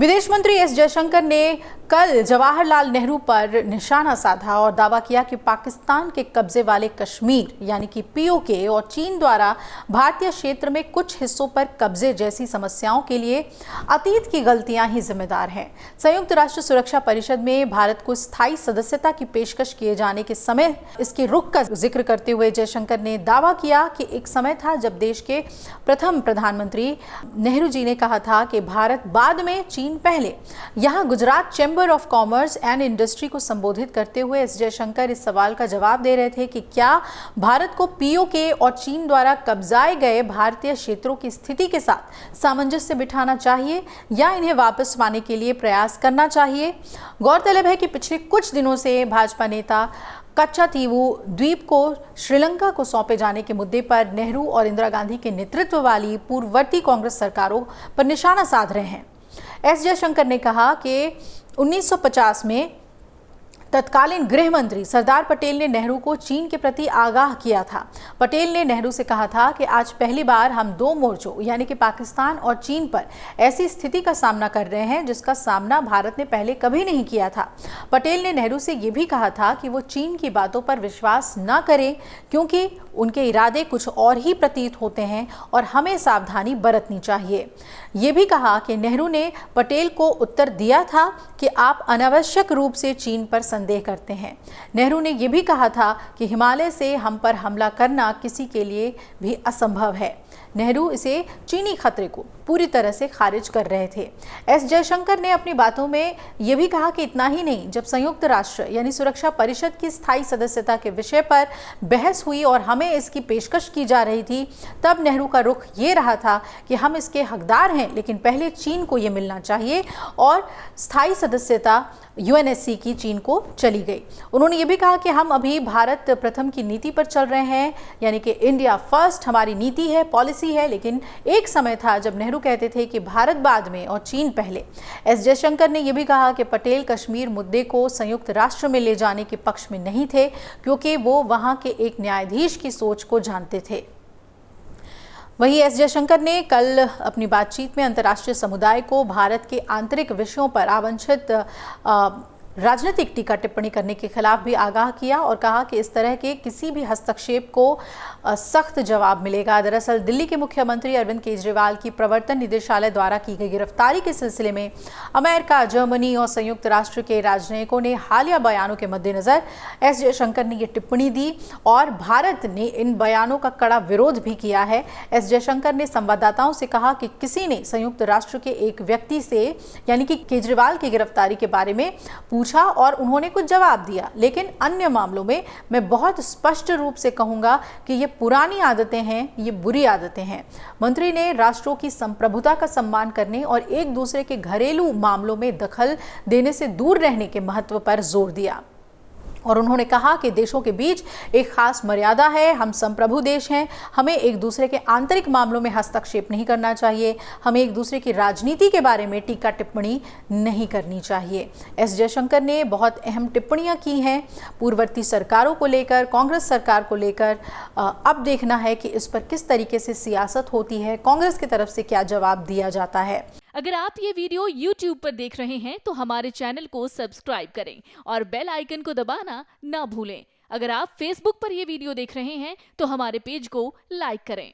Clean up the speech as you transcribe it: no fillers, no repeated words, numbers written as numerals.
विदेश मंत्री एस जयशंकर ने कल जवाहरलाल नेहरू पर निशाना साधा और दावा किया कि पाकिस्तान के कब्जे वाले कश्मीर यानी कि पीओके और चीन द्वारा भारतीय क्षेत्र में कुछ हिस्सों पर कब्जे जैसी समस्याओं के लिए अतीत की गलतियां ही जिम्मेदार हैं। संयुक्त राष्ट्र सुरक्षा परिषद में भारत को स्थायी सदस्यता की पेशकश किए जाने के समय इसके रुख का जिक्र करते हुए जयशंकर ने दावा किया कि एक समय था जब देश के प्रथम प्रधानमंत्री नेहरू जी ने कहा था कि भारत बाद में, चीन पहले। यहां Gujarat chamber of commerce and industry को संबोधित करते हुए एस जयशंकर इस सवाल का जवाब दे रहे थे कि क्या भारत को पीओके और चीन द्वारा कब्जाए गए भारतीय क्षेत्रों की स्थिति के साथ सामंजस्य बिठाना चाहिए या इन्हें वापस पाने के लिए प्रयास करना चाहिए। गौरतलब है कि पिछले कुछ दिनों से भाजपा नेता कच्चातीवू द्वीप को श्रीलंका को सौंपे जाने के मुद्दे पर नेहरू और इंदिरा गांधी के नेतृत्व वाली पूर्ववर्ती कांग्रेस सरकारों पर निशाना साध रहे हैं। एस जयशंकर ने कहा कि 1950 में तत्कालीन गृह मंत्री सरदार पटेल ने नेहरू को चीन के प्रति आगाह किया था। पटेल ने नेहरू से कहा था कि आज पहली बार हम दो मोर्चों यानी कि पाकिस्तान और चीन पर ऐसी स्थिति का सामना कर रहे हैं जिसका सामना भारत ने पहले कभी नहीं किया था। पटेल ने नेहरू से यह भी कहा था कि वो चीन की बातों पर विश्वास न करें क्योंकि उनके इरादे कुछ और ही प्रतीत होते हैं और हमें सावधानी बरतनी चाहिए। ये भी कहा कि नेहरू ने पटेल को उत्तर दिया था कि आप अनावश्यक रूप से चीन पर संदेह करते हैं। नेहरू ने यह भी कहा था कि हिमालय से हम पर हमला करना किसी के लिए भी असंभव है। नेहरू इसे चीनी खतरे को पूरी तरह से खारिज कर रहे थे। एस जयशंकर ने अपनी बातों में यह भी कहा कि इतना ही नहीं, जब संयुक्त राष्ट्र यानी सुरक्षा परिषद की स्थायी सदस्यता के विषय पर बहस हुई और हमें इसकी पेशकश की जा रही थी, तब नेहरू का रुख ये रहा था कि हम इसके हकदार हैं, लेकिन पहले चीन को ये मिलना चाहिए और स्थायी सदस्यता यूएनएससी की चीन को चली गई। उन्होंने ये भी कहा कि हम अभी भारत प्रथम की नीति पर चल रहे हैं, यानी कि इंडिया फर्स्ट हमारी नीति है, पॉलिसी है, लेकिन एक समय था जब नेहरू कहते थे कि भारत बाद में और चीन पहले। एस जयशंकर ने यह भी कहा कि पटेल कश्मीर मुद्दे को संयुक्त राष्ट्र में ले जाने के पक्ष में नहीं थे क्योंकि वो वहां के एक न्यायाधीश की सोच को जानते थे। वहीं एस जयशंकर ने कल अपनी बातचीत में अंतर्राष्ट्रीय समुदाय को भारत के आंतरिक विषयों पर अवांछित राजनीतिक टीका टिप्पणी करने के खिलाफ भी आगाह किया और कहा कि इस तरह के किसी भी हस्तक्षेप को सख्त जवाब मिलेगा। दरअसल दिल्ली के मुख्यमंत्री अरविंद केजरीवाल की प्रवर्तन निदेशालय द्वारा की गई गिरफ्तारी के सिलसिले में अमेरिका, जर्मनी और संयुक्त राष्ट्र के राजनयिकों ने हालिया बयानों के मद्देनजर एस जयशंकर ने ये टिप्पणी दी और भारत ने इन बयानों का कड़ा विरोध भी किया है। एस जयशंकर ने संवाददाताओं से कहा कि किसी ने संयुक्त राष्ट्र के एक व्यक्ति से यानी कि केजरीवाल की गिरफ्तारी के बारे में पूछा और उन्होंने कुछ जवाब दिया, लेकिन अन्य मामलों में मैं बहुत स्पष्ट रूप से कहूंगा कि ये पुरानी आदतें हैं, ये बुरी आदतें हैं। मंत्री ने राष्ट्रों की संप्रभुता का सम्मान करने और एक दूसरे के घरेलू मामलों में दखल देने से दूर रहने के महत्व पर जोर दिया और उन्होंने कहा कि देशों के बीच एक खास मर्यादा है। हम संप्रभु देश हैं, हमें एक दूसरे के आंतरिक मामलों में हस्तक्षेप नहीं करना चाहिए, हमें एक दूसरे की राजनीति के बारे में टीका टिप्पणी नहीं करनी चाहिए। एस जयशंकर ने बहुत अहम टिप्पणियां की हैं पूर्ववर्ती सरकारों को लेकर, कांग्रेस सरकार को लेकर। अब देखना है कि इस पर किस तरीके से सियासत होती है, कांग्रेस की तरफ से क्या जवाब दिया जाता है। अगर आप ये वीडियो YouTube पर देख रहे हैं तो हमारे चैनल को सब्सक्राइब करें और बेल आइकन को दबाना ना भूलें। अगर आप Facebook पर ये वीडियो देख रहे हैं तो हमारे पेज को लाइक करें।